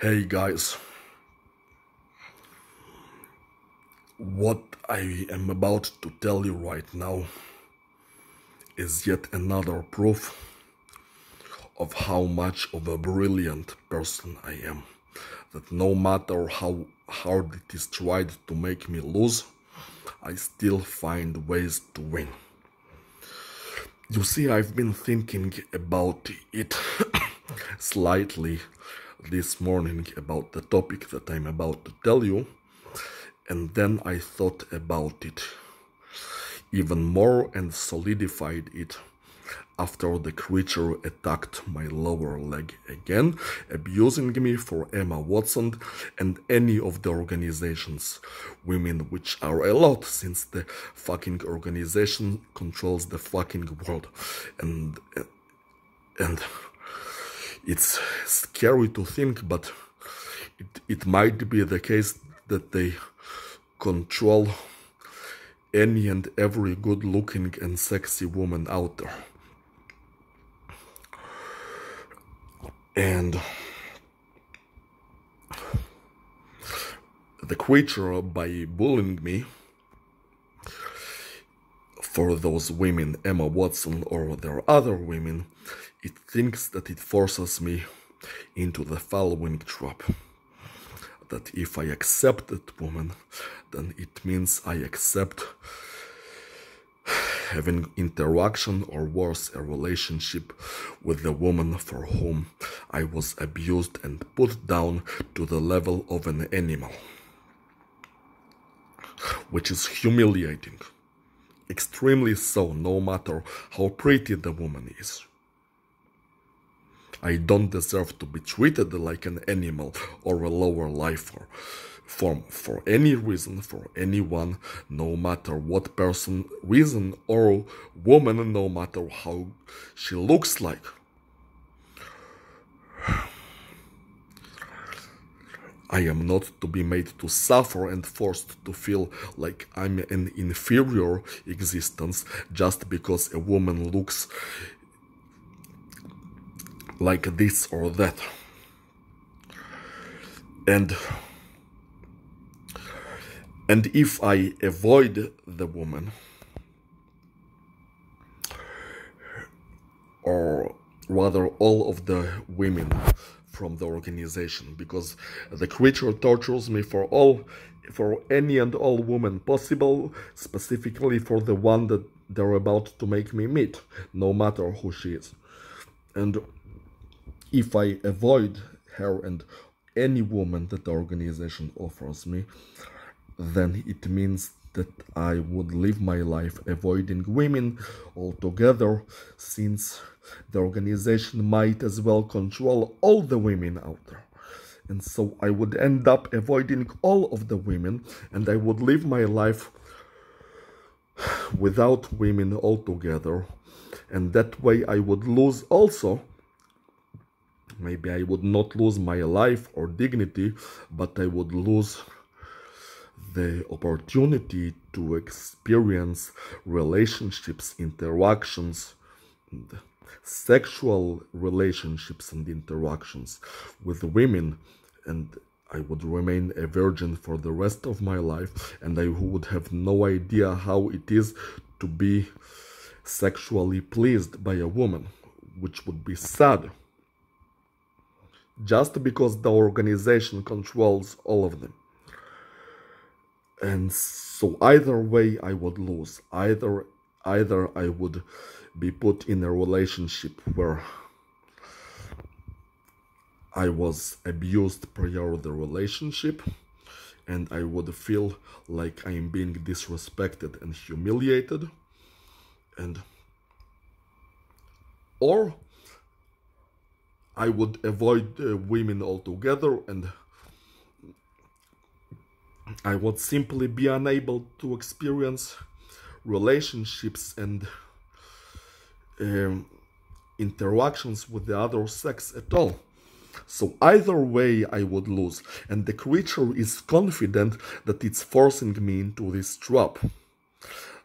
Hey guys, what I am about to tell you right now is yet another proof of how much of a brilliant person I am. That no matter how hard it is tried to make me lose, I still find ways to win. You see, I've been thinking about it slightly this morning about the topic that I'm about to tell you, and then I thought about it even more and solidified it after the creature attacked my lower leg again, abusing me for Emma Watson and any of the organizations, women, which are a lot since the fucking organization controls the fucking world. And it's scary to think, but it might be the case that they control any and every good-looking and sexy woman out there. And the creature, by bullying me for those women, Emma Watson or their other women, it thinks that it forces me into the following trap. That if I accept that woman, then it means I accept having interaction or worse, a relationship with the woman for whom I was abused and put down to the level of an animal, which is humiliating, extremely so, no matter how pretty the woman is. I don't deserve to be treated like an animal or a lower life form for any reason, for anyone, no matter what person, reason, or woman, no matter how she looks like. I am not to be made to suffer and forced to feel like I'm an inferior existence just because a woman looks like this or that. And if I avoid the woman, or rather all of the women from the organization, because the creature tortures me for any and all women possible, specifically for the one that they're about to make me meet, no matter who she is. And if I avoid her and any woman that the organization offers me, then it means that I would live my life avoiding women altogether, since the organization might as well control all the women out there. And so I would end up avoiding all of the women, and I would live my life without women altogether. And that way I would lose also, maybe I would not lose my life or dignity, but I would lose the opportunity to experience relationships, interactions, sexual relationships and interactions with women, and I would remain a virgin for the rest of my life, and I would have no idea how it is to be sexually pleased by a woman, which would be sad, just because the organization controls all of them. And so either way I would lose. Either I would be put in a relationship where I was abused prior to the relationship, and I would feel like I'm being disrespected and humiliated, or I would avoid women altogether, and I would simply be unable to experience relationships and interactions with the other sex at all. So either way I would lose, and the creature is confident that it's forcing me into this trap,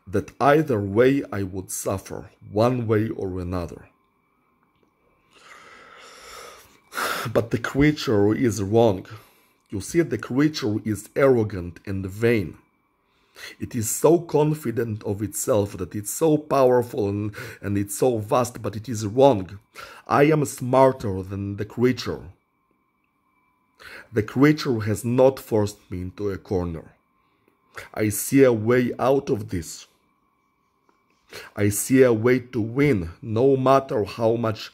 that either way I would suffer, one way or another. But the creature is wrong. You see, the creature is arrogant and vain. It is so confident of itself that it's so powerful and it's so vast, but it is wrong. I am smarter than the creature. The creature has not forced me into a corner. I see a way out of this. I see a way to win, no matter how much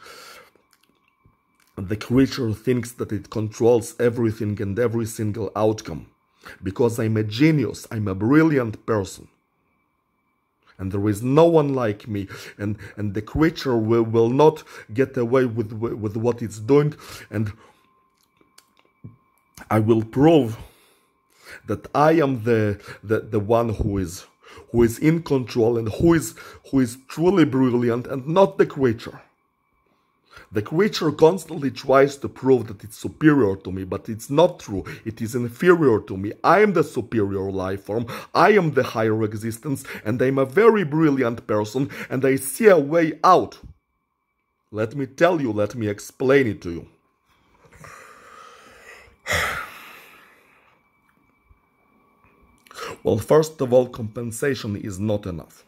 the creature thinks that it controls everything and every single outcome. Because I'm a genius, I'm a brilliant person. And there is no one like me, and the creature will not get away with what it's doing, and I will prove that I am the one who is in control and who is truly brilliant, and not the creature. The creature constantly tries to prove that it's superior to me, but it's not true. It is inferior to me. I am the superior life form. I am the higher existence, and I'm a very brilliant person, and I see a way out. Let me tell you, let me explain it to you. Well, first of all, compensation is not enough.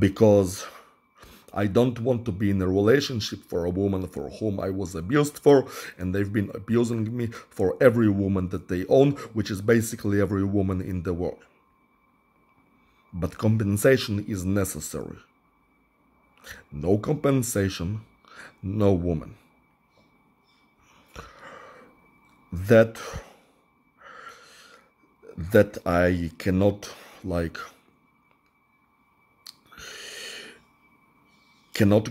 Because I don't want to be in a relationship for a woman for whom I was abused for, and they've been abusing me for every woman that they own, which is basically every woman in the world. But compensation is necessary. No compensation, no woman. That I cannot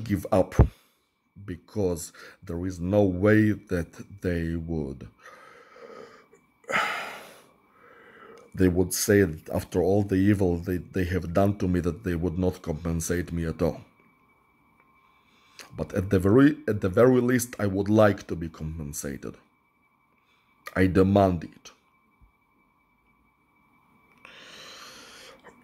give up, because there is no way that they would say that after all the evil they have done to me, that they would not compensate me at all. But at the very least, I would like to be compensated. I demand it.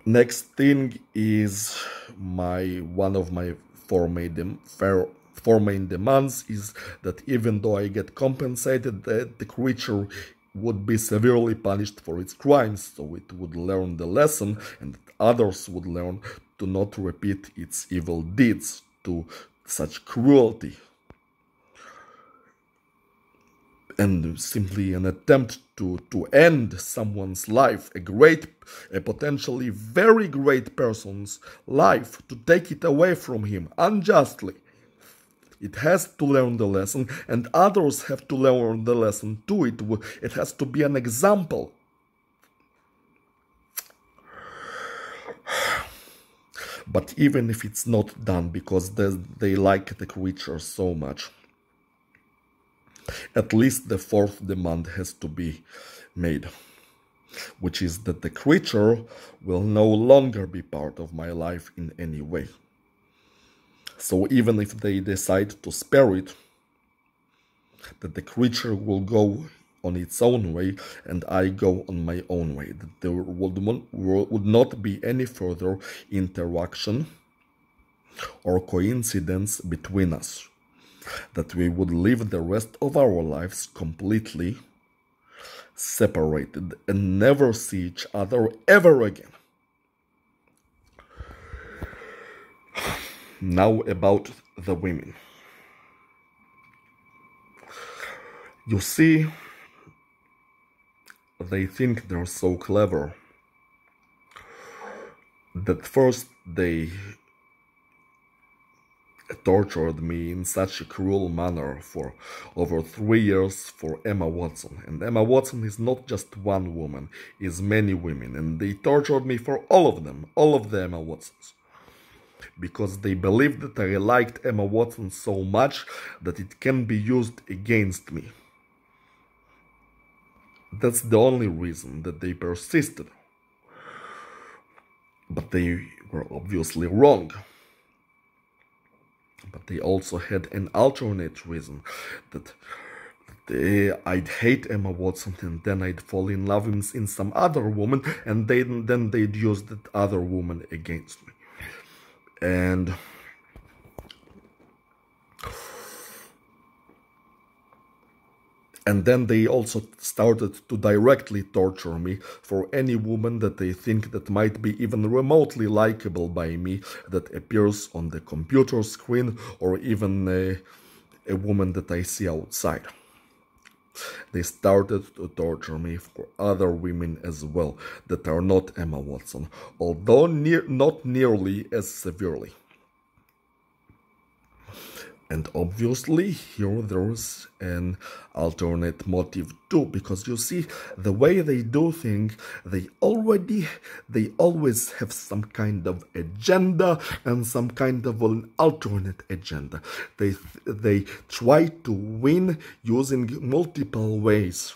Next thing is one of my four main demands is that even though I get compensated, that the creature would be severely punished for its crimes, so it would learn the lesson, and others would learn to not repeat its evil deeds to such cruelty. And simply an attempt to end someone's life, a potentially very great person's life, to take it away from him unjustly. It has to learn the lesson, and others have to learn the lesson too. It has to be an example. But even if it's not done, because they like the creature so much, at least the fourth demand has to be made, which is that the creature will no longer be part of my life in any way. So even if they decide to spare it, that the creature will go on its own way and I go on my own way, that there would not be any further interaction or coincidence between us, that we would live the rest of our lives completely separated and never see each other ever again. Now about the women. You see, they think they're so clever that first they tortured me in such a cruel manner for over 3 years for Emma Watson. And Emma Watson is not just one woman, is many women. And they tortured me for all of them, all of the Emma Watsons. Because they believed that I liked Emma Watson so much that it can be used against me. That's the only reason that they persisted. But they were obviously wrong. But they also had an alternate reason, that I'd hate Emma Watson and then I'd fall in love in some other woman, and then they'd use that other woman against me. And And then they also started to directly torture me for any woman that they think that might be even remotely likable by me, that appears on the computer screen, or even a woman that I see outside. They started to torture me for other women as well that are not Emma Watson, although not nearly as severely. And obviously here there's an alternate motive too, because you see, the way they do things, they always have some kind of agenda and some kind of an alternate agenda. They try to win using multiple ways.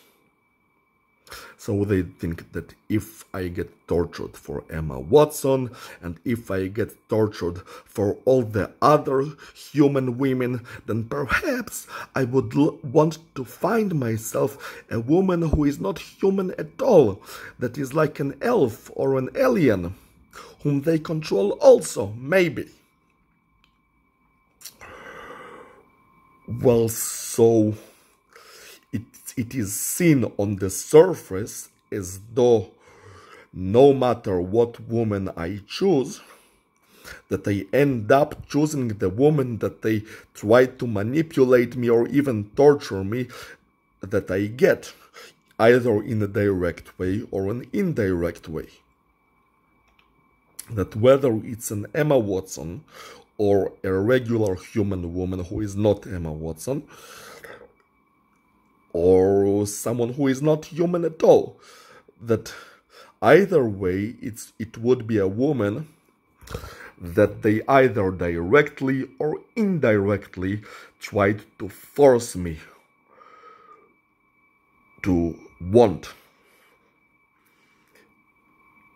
So they think that if I get tortured for Emma Watson, and if I get tortured for all the other human women, then perhaps I would want to find myself a woman who is not human at all, that is like an elf or an alien, whom they control also, maybe. Well, so it is seen on the surface as though no matter what woman I choose, that I end up choosing the woman that they try to manipulate me or even torture me, that I get, either in a direct way or an indirect way. That whether it's an Emma Watson or a regular human woman who is not Emma Watson, or someone who is not human at all, that either way it would be a woman that they either directly or indirectly tried to force me to want.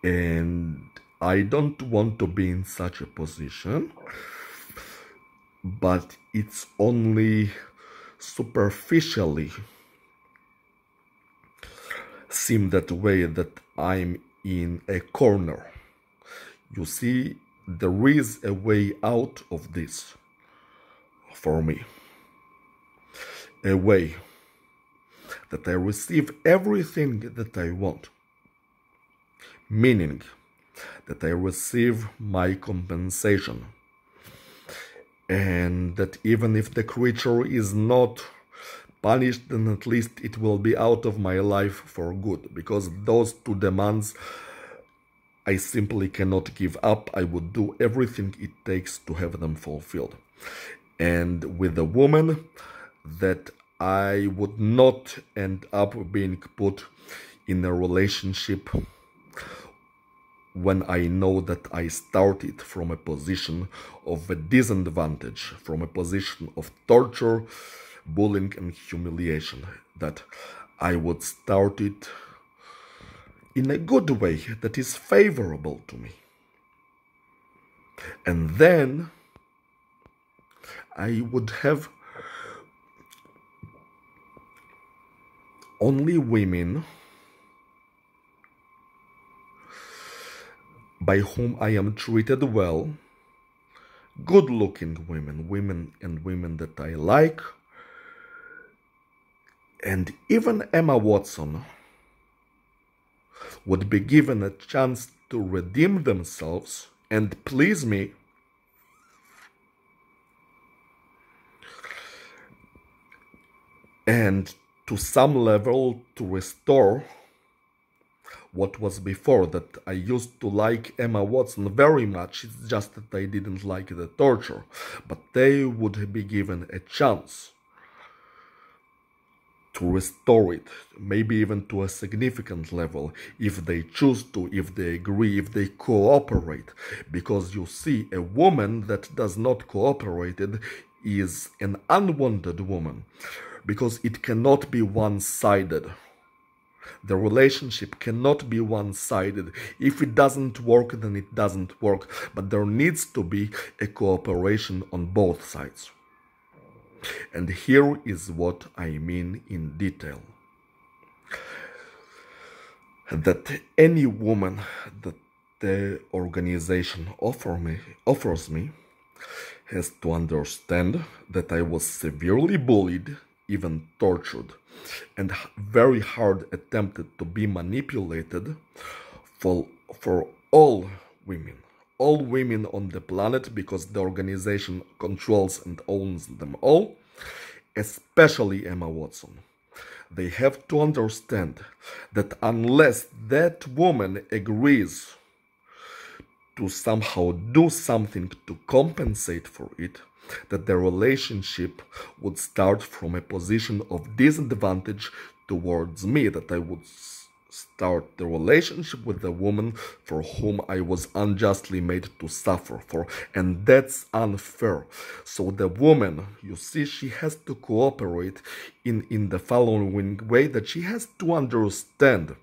And I don't want to be in such a position, but it's only superficially seem that way that I'm in a corner. You see, there is a way out of this for me. A way that I receive everything that I want. Meaning that I receive my compensation. And that even if the creature is not punished, then at least it will be out of my life for good, because those two demands I simply cannot give up. I would do everything it takes to have them fulfilled. And with a woman, that I would not end up being put in a relationship when I know that I started from a position of a disadvantage, from a position of torture, bullying and humiliation, that I would start it in a good way that is favorable to me. And then I would have only women by whom I am treated well, good-looking women, women that I like. And even Emma Watson would be given a chance to redeem themselves and please me, and to some level to restore what was before, that I used to like Emma Watson very much. It's just that I didn't like the torture, but they would be given a chance to restore it, maybe even to a significant level, if they choose to, if they agree, if they cooperate. Because you see, a woman that does not cooperate is an unwanted woman, because it cannot be one-sided. The relationship cannot be one-sided. If it doesn't work, then it doesn't work. But there needs to be a cooperation on both sides. And here is what I mean in detail. That any woman that the organization offers me has to understand that I was severely bullied even tortured, and very hard attempted to be manipulated for all women. All women on the planet, because the organization controls and owns them all, especially Emma Watson. They have to understand that unless that woman agrees to somehow do something to compensate for it, that the relationship would start from a position of disadvantage towards me, that I would start the relationship with the woman for whom I was unjustly made to suffer for, and that's unfair. So the woman, you see, she has to cooperate in the following way, that she has to understand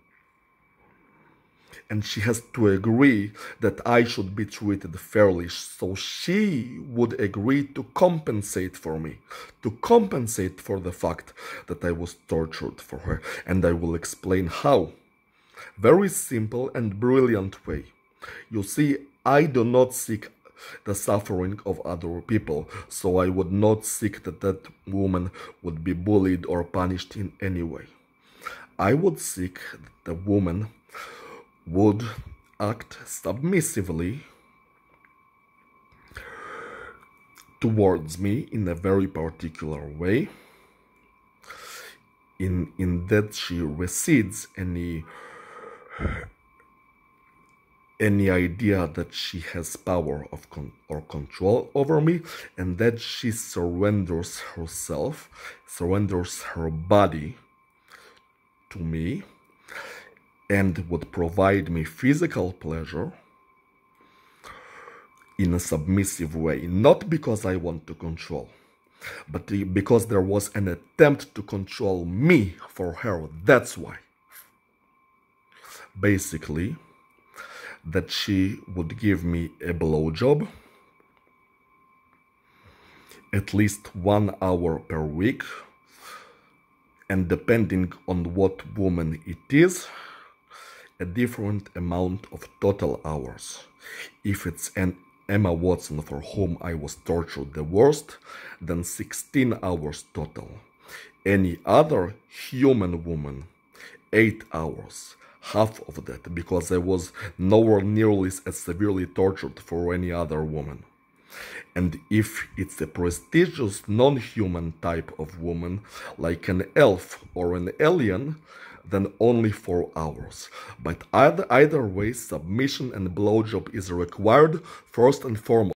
and she has to agree that I should be treated fairly. So she would agree to compensate for me, to compensate for the fact that I was tortured for her. And I will explain how. Very simple and brilliant way. You see, I do not seek the suffering of other people, so I would not seek that that woman would be bullied or punished in any way. I would seek that the woman would act submissively towards me in a very particular way, in that she recedes any idea that she has power of or control over me, and that she surrenders herself, surrenders her body to me, and would provide me physical pleasure in a submissive way, not because I want to control, but because there was an attempt to control me for her. That's why. Basically, that she would give me a blowjob at least 1 hour per week, and depending on what woman it is, a different amount of total hours. If it's an Emma Watson for whom I was tortured the worst, then 16 hours total. Any other human woman, 8 hours. Half of that, because I was nowhere nearly as severely tortured for any other woman. And if it's a prestigious non-human type of woman, like an elf or an alien, then only 4 hours. But either way, submission and blowjob is required first and foremost.